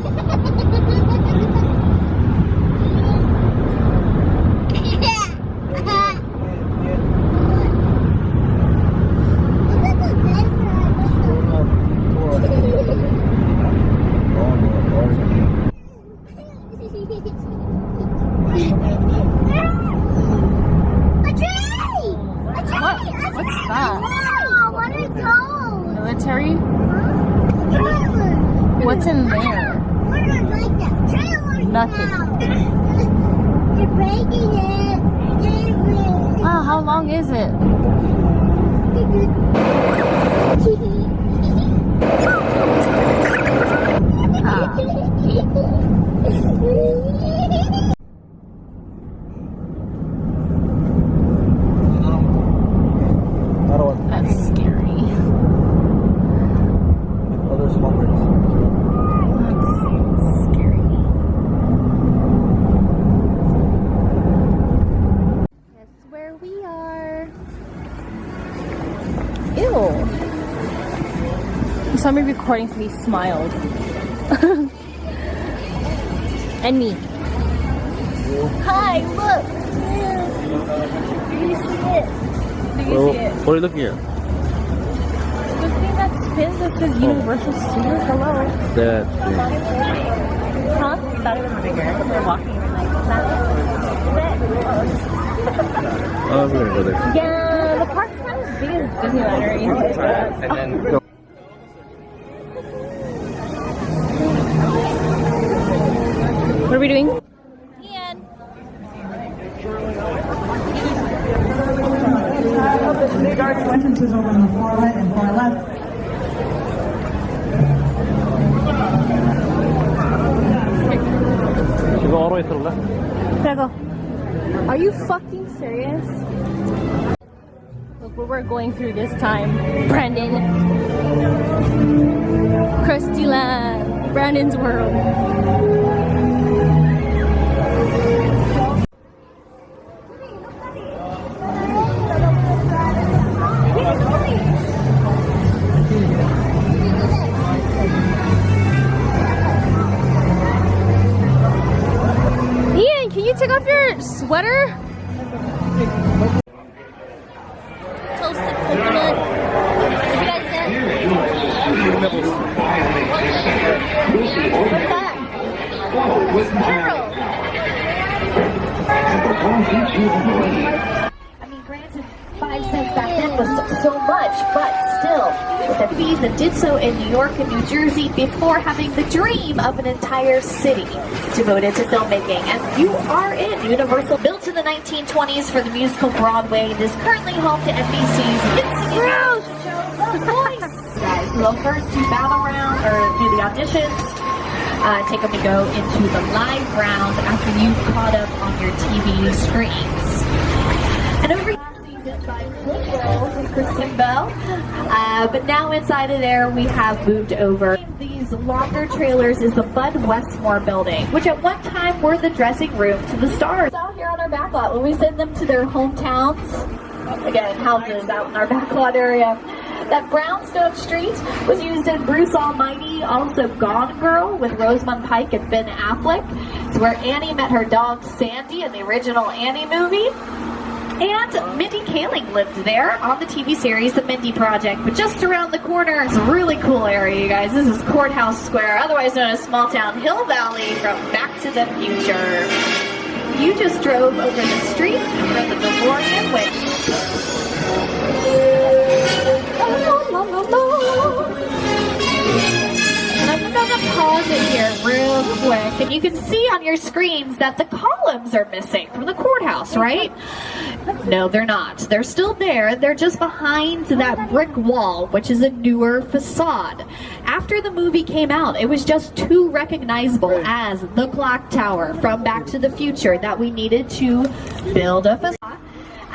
What's that? Wow, what are those? Military? Trailers. What's in there? What are like that? Trailers. Nothing. You're breaking it. Ah, how long is it? That's scary. Other small bricks. That's scary. Guess where we are. Ew. You saw me recording so he smiled. And me. Hi, look. Do you see it? Do you see it? What are you looking at? The thing that pins that says Universal Studios. Hello. That Huh? That was bigger. We're walking and we're like, is that it? oh, we're gonna go there. Yeah, the park's not as big as Disneyland or anything like that. And then go. What are we doing? The big arch entrances over on the far right and far left. You go all the way to the left. There go. Are you fucking serious? Look what we're going through this time, Brandon. Krusty Land, Brandon's world. Ian, can you take off your sweater? Toasted coconut. Did you guys get? What's that? Pearl. I mean, granted, 5 cents back then was so much, but still, with the fees that did so in New York and New Jersey before having the dream of an entire city devoted to filmmaking. And you are in Universal. Built in the 1920s for the musical Broadway, it is currently home to NBC's hit singing show, The Voice. Guys, we'll first do battle round, or do the auditions. Take them to go into the live round after you've caught up on your TV screens. And over by Cliff Wells and Kristen Bell. But now inside of there, we have moved over. These longer trailers is the Bud Westmore building, which at one time were the dressing room to the stars. Out here on our back lot, when we send them to their hometowns, again, houses out in our back lot area, that brownstone street was used in Bruce Almighty, also Gone Girl with Rosamund Pike and Ben Affleck. It's where Annie met her dog Sandy in the original Annie movie. And Mindy Kaling lived there on the TV series The Mindy Project. But just around the corner, it's a really cool area, you guys. This is Courthouse Square, otherwise known as Small Town Hill Valley from Back to the Future. You just drove over the street where the DeLorean went. And I'm gonna pause it here real quick, and you can see on your screens that the columns are missing from the courthouse, right? No, they're not. They're still there. They're just behind that brick wall, which is a newer facade. After the movie came out, it was just too recognizable as the clock tower from Back to the Future that we needed to build a facade.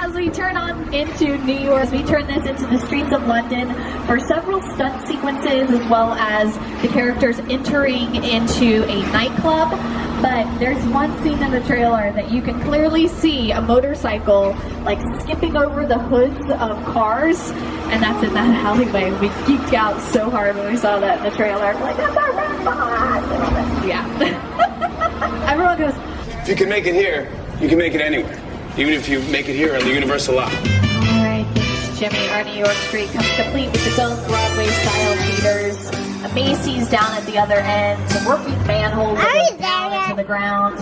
As we turn on into New York, as we turn this into the streets of London for several stunt sequences, as well as the characters entering into a nightclub. But there's one scene in the trailer that you can clearly see a motorcycle like skipping over the hoods of cars, and that's in that alleyway. We geeked out so hard when we saw that in the trailer. We're like, that's our robot! you can make it here, you can make it anywhere. Even if you make it here on the Universal lot. Alright, thanks, Jimmy. Our New York Street comes complete with its own Broadway-style theaters, a Macy's down at the other end, some working manholes that go down into the ground.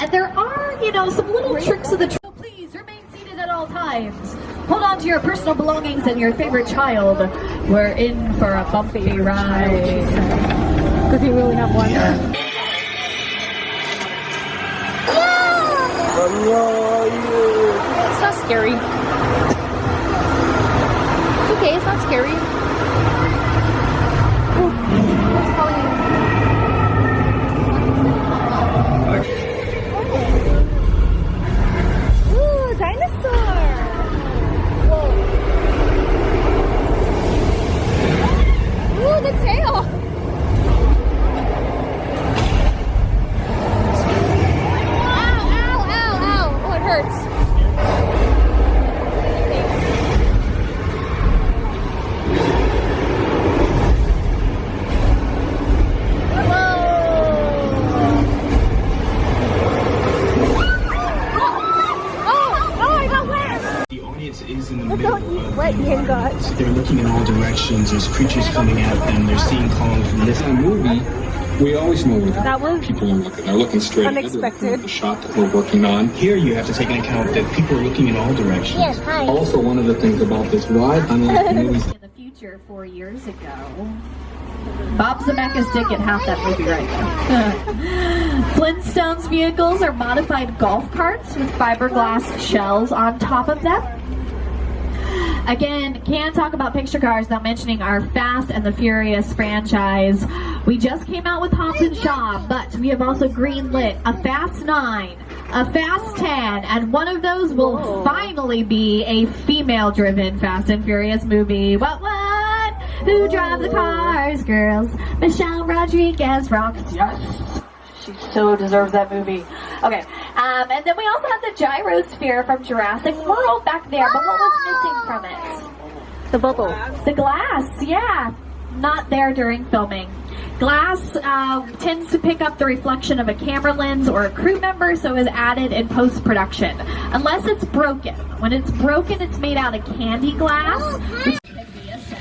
And there are, you know, some little tricks of the trade. Please remain seated at all times. Hold on to your personal belongings and your favorite child. We're in for a bumpy ride. Does he really have one? It's not scary. It's okay, it's not scary. What's calling you? Ooh, dinosaur! Whoa. Ooh, the tail! Hurts. The audience is in the middle of What Ian got. They're looking in all directions. There's creatures coming at them. They're seeing columns from this movie. We always know where That was people are looking. They're looking straight unexpected. ahead. The shot that we're working on. Here you have to take into account that people are looking in all directions. Yes, hi. Also, one of the things about this ride, unlike the movies, In the future, 4 years ago, Bob Zemeckis did get half that movie right though. Flintstones vehicles are modified golf carts with fiberglass shells on top of them. Again, can't talk about picture cars without mentioning our Fast and the Furious franchise. We just came out with Hobbs and Shaw, but we have also greenlit a Fast 9, a Fast 10, and one of those will finally be a female-driven Fast and Furious movie. What? Who drives the cars, girls? Michelle Rodriguez rocks. Yes. She so deserves that movie. Okay, and then we also have the gyrosphere from Jurassic World back there, but what was missing from it? The bubble. The glass, yeah. Not there during filming. Glass tends to pick up the reflection of a camera lens or a crew member, so is added in post-production. Unless it's broken. When it's broken, it's made out of candy glass, which can be a set.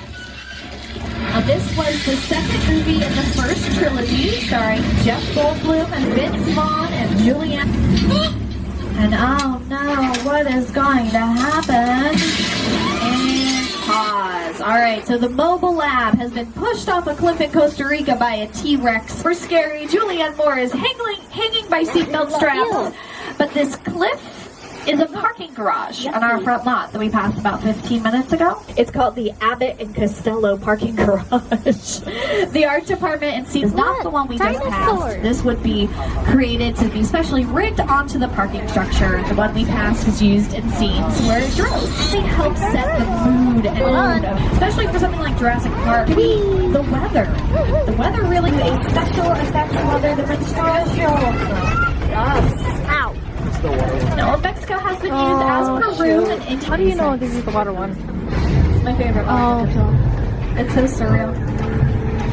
Now, this was the second movie in the first trilogy, starring Jeff Goldblum and Vince Vaughn and Julianne. And oh no, what is going to happen? And pause. Alright, so the mobile lab has been pushed off a cliff in Costa Rica by a T-Rex. We're scary. Julianne Moore is hanging by seatbelt straps. But this cliff is a parking garage on our front lot that we passed about 15 minutes ago. It's called the Abbott and Costello parking garage. The art department in C is not the one we just passed. This would be created to be specially rigged onto the parking structure. The one we passed was used in scenes where it drove. They help set the mood and mood, especially for something like Jurassic Park. The weather. The weather really is a special effects weather that brings special. Yes. Ow. No, Mexico has been used as Peru and Indonesia. How do you know this is the water one? It's my favorite one. It's so surreal.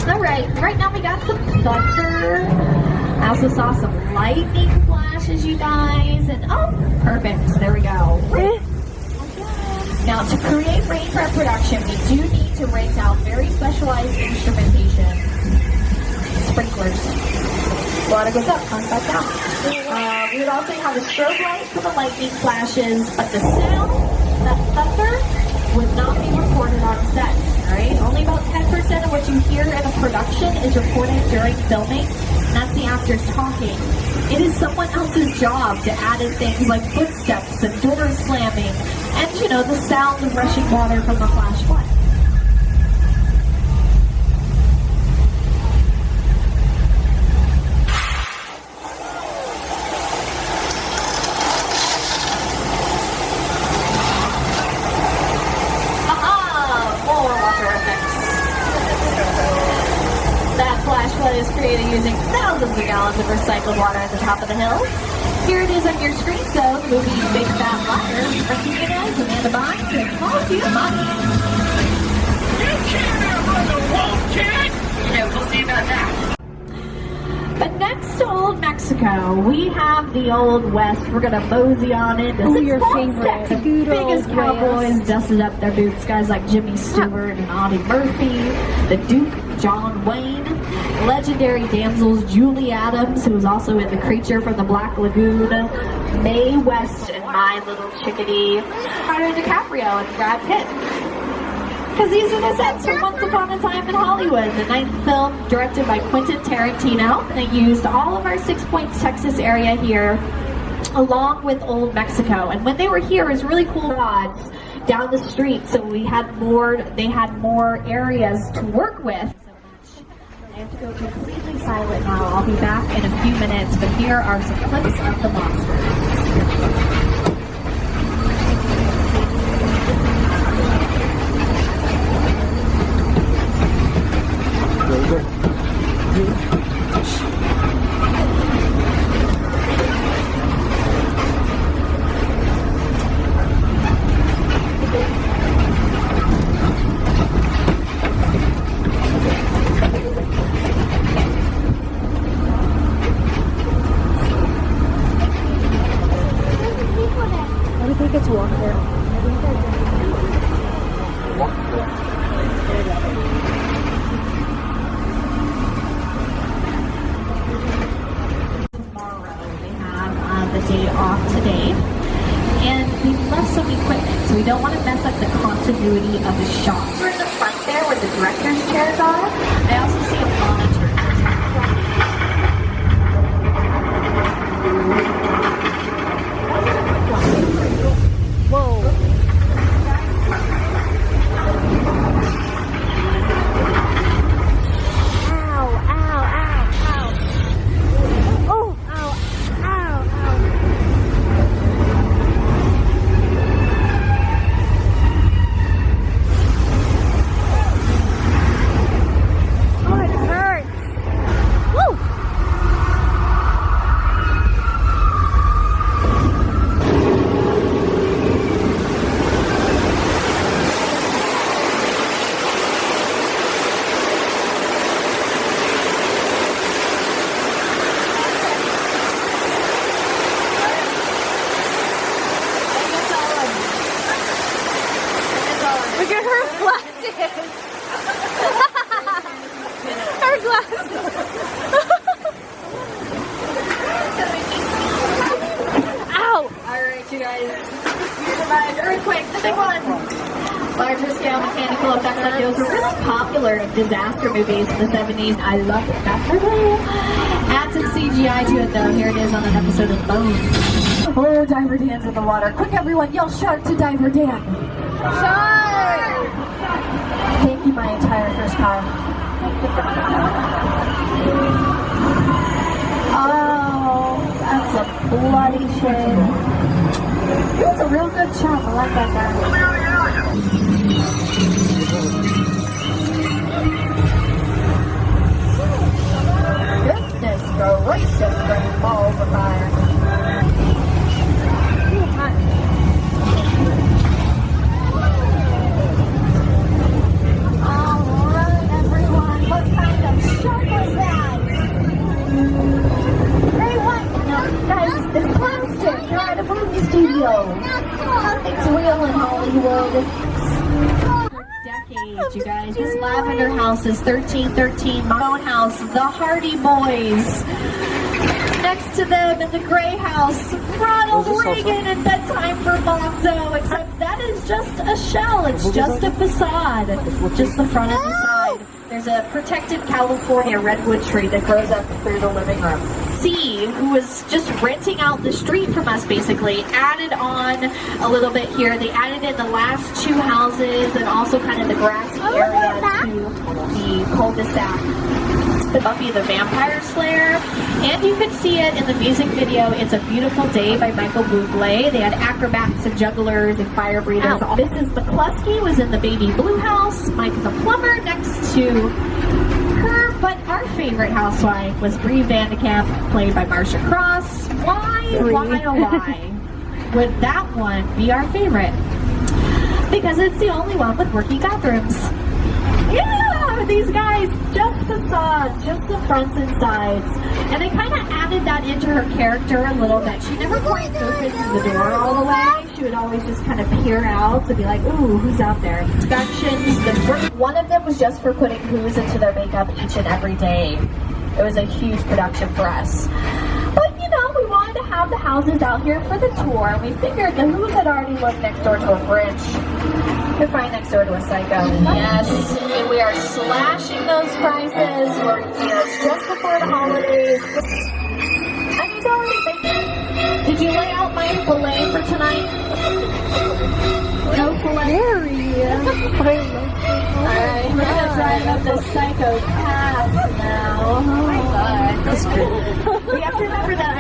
Alright, right now we got some thunder. I also saw some lightning flashes, you guys. And oh, perfect. There we go. Now, to create rain prep production, we do need to rent out very specialized instrumentation. Sprinklers. Water goes up, comes back down. We would also have a strobe light for the lightning flashes, but the sound, that thunder, would not be recorded on set, alright? Only about 10% of what you hear in a production is recorded during filming, and that's the actors talking. It is someone else's job to add in things like footsteps and doors slamming, and, you know, the sound of rushing water from the flash flood. Is created using thousands of gallons of recycled water at the top of the hill. Here it is on your screen, so the movie Big Fat Liar, Ricky Ginez, Amanda Bynes, and Paul Giamatti. You can't outrun the wolf, kid! Yeah, we'll see about that. But next next to Old Mexico, we have the Old West. We're gonna mosey on into Oh, Six your Flags favorite. Texas. Good old Biggest cowboys West. dusted up their boots. Guys like Jimmy Stewart and Audie Murphy, the Duke, John Wayne, legendary damsels Julie Adams, who was also in The Creature from the Black Lagoon, Mae West and My Little Chickadee, Leonardo DiCaprio and Brad Pitt. Because these are the sets from Once Upon a Time in Hollywood, the ninth film directed by Quentin Tarantino. They used all of our 6 Points, Texas area here, along with Old Mexico. And when they were here, it was really cool rods down the street, so they had more areas to work with. I have to go completely silent now. I'll be back in a few minutes, but here are some clips of the monsters. I think it's water. Tomorrow they have the day off today, and we left some equipment, so we don't want to mess up the continuity of the shot. We're in the front there where the director's chairs are. I also see a monitor. Whoa. Ow, ow, ow, ow. Oh, ow, ow, ow. Oh, it hurts. Woo! Look at her glasses. Her glasses. Ow! Alright, you guys. You survived earthquake, the big one. Larger scale mechanical effects like those were really popular in disaster movies in the 70s. I love it. Add some CGI to it though. Here it is on an episode of Bones. Oh, Diver Dan's in the water. Quick everyone, yell shark to Diver Dan. Shark! Thank you my entire first car. Oh, that's a bloody shame. It was a real good shot. I like that guy. Goodness gracious, great balls of fire. Alright, everyone, what kind of shark was that? Hey, what? No, guys, it's plastic. You're at a movie studio. Nothing's real in Hollywood. Decades, you guys. This Lavender House is 1313 Marone House, the Hardy Boys. Next to them in the Gray House, Ronald Reagan and Bedtime for Bonzo. Except that is just a shell. It's just a facade. Just the front and the side. There's a protected California redwood tree that grows up through the living room. C, who was just renting out the street from us basically, added on a little bit here. They added in the last two houses and also kind of the grassy area to the cul-de-sac. The Buffy the Vampire Slayer, and you could see it in the music video It's a Beautiful Day by Michael Bublé. They had acrobats and jugglers and fire breathers. Mrs. McCluskey was in the Baby Blue House. Mike the Plumber next to her, but our favorite housewife was Bree Vandekamp, played by Marcia Cross. Why, oh why would that one be our favorite? Because it's the only one with working bathrooms. Yeah! these guys, just facades, just the fronts and sides. And they kind of added that into her character a little bit. She never quite opened the door all the way. She would always just kind of peer out to be like, ooh, who's out there? Inspections. One of them was just for putting Who's into their makeup each and every day. It was a huge production for us. But, you know, we wanted to have the houses out here for the tour. And we figured the Who's had already lived next door to a bridge. We're right next door to a Psycho. Yes, and we are slashing those prices. We're here just before the holidays. And he's already making. Did you lay out my fillet for tonight? No fillet? Alright, we're gonna drive up the Psycho Pass now. Oh my god. That's cool. We have to remember that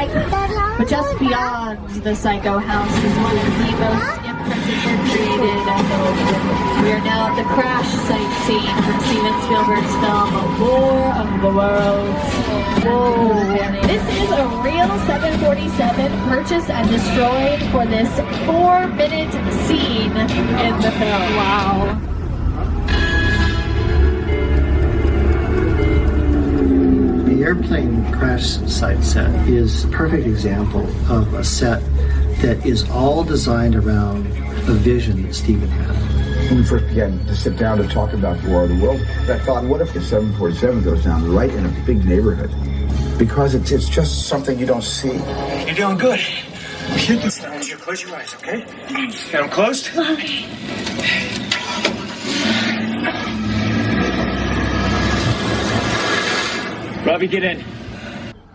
but just beyond the Psycho house is one of the most imprints ever created. We are now at the crash site scene from Steven Spielberg's film War of the Worlds. This is a real 747 purchased and destroyed for this 4-minute scene in the film. Wow. The airplane crash site set is a perfect example of a set that is all designed around a vision that Steven had. When we first began to sit down to talk about the War of the World, I thought, what if the 747 goes down right in a big neighborhood? Because it's just something you don't see. You're doing good. Close your eyes, okay? Got them closed? Robbie, get in.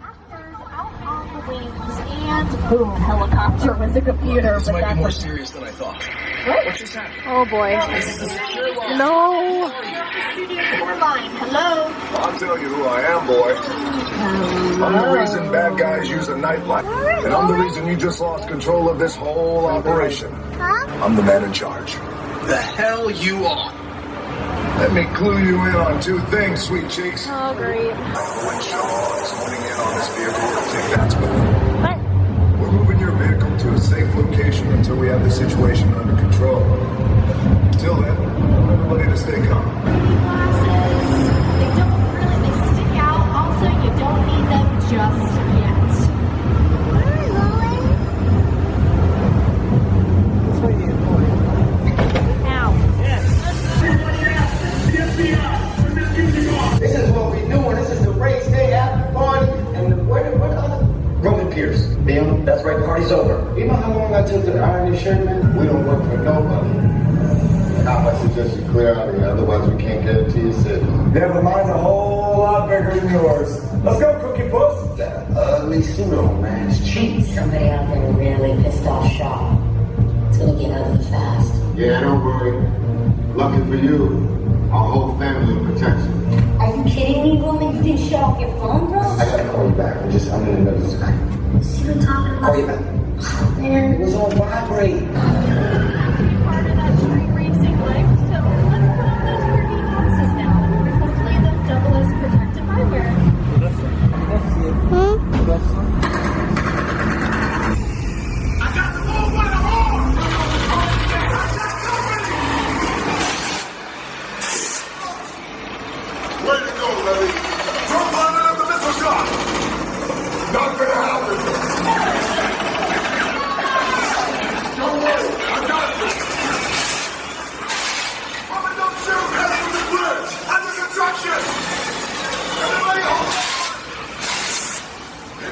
Out on the wings and boom, helicopter with the computer. This but might be more that's serious than I thought. What? What just happened? Oh boy. This is a secure line. No. Studio 4 line. Hello. I'll tell you who I am, boy. I'm the reason bad guys use a nightlight. And I'm the reason you just lost control of this whole operation. I'm the man in charge. The hell you are. Let me clue you in on two things, sweet cheeks. Oh great. When Shaw is honing in on this vehicle, we'll take that spot. What? We're moving your vehicle to a safe location until we have the situation under control. Till then, everybody to stay calm. Glasses. They don't really, they stick out. Also, you don't need them just yet. Ow. This is what we do, and this is the race day after party, and what the other? Roman Pierce. Bam, that's right, party's over. You know how long I took to iron this shirt, man? We don't work for nobody. I suggest you clear out of here, otherwise we can't get it to your city. Never mind, a whole lot bigger than yours. Let's go, Cookie Puss. That ugly suit on, man, it's cheap. Somebody out there really pissed off Shaw. It's gonna get ugly fast. Yeah, don't worry. Lucky for you, our whole family protects you. Are you kidding me, Roman? You didn't shut off your phone, bro? I gotta call you back. I'm in the middle of this. See what I'm talking about? Call you back. Man, it was on vibrate. Part of that street racing life, so let's put on those 30 boxes now. Hopefully they'll double as protective eyewear.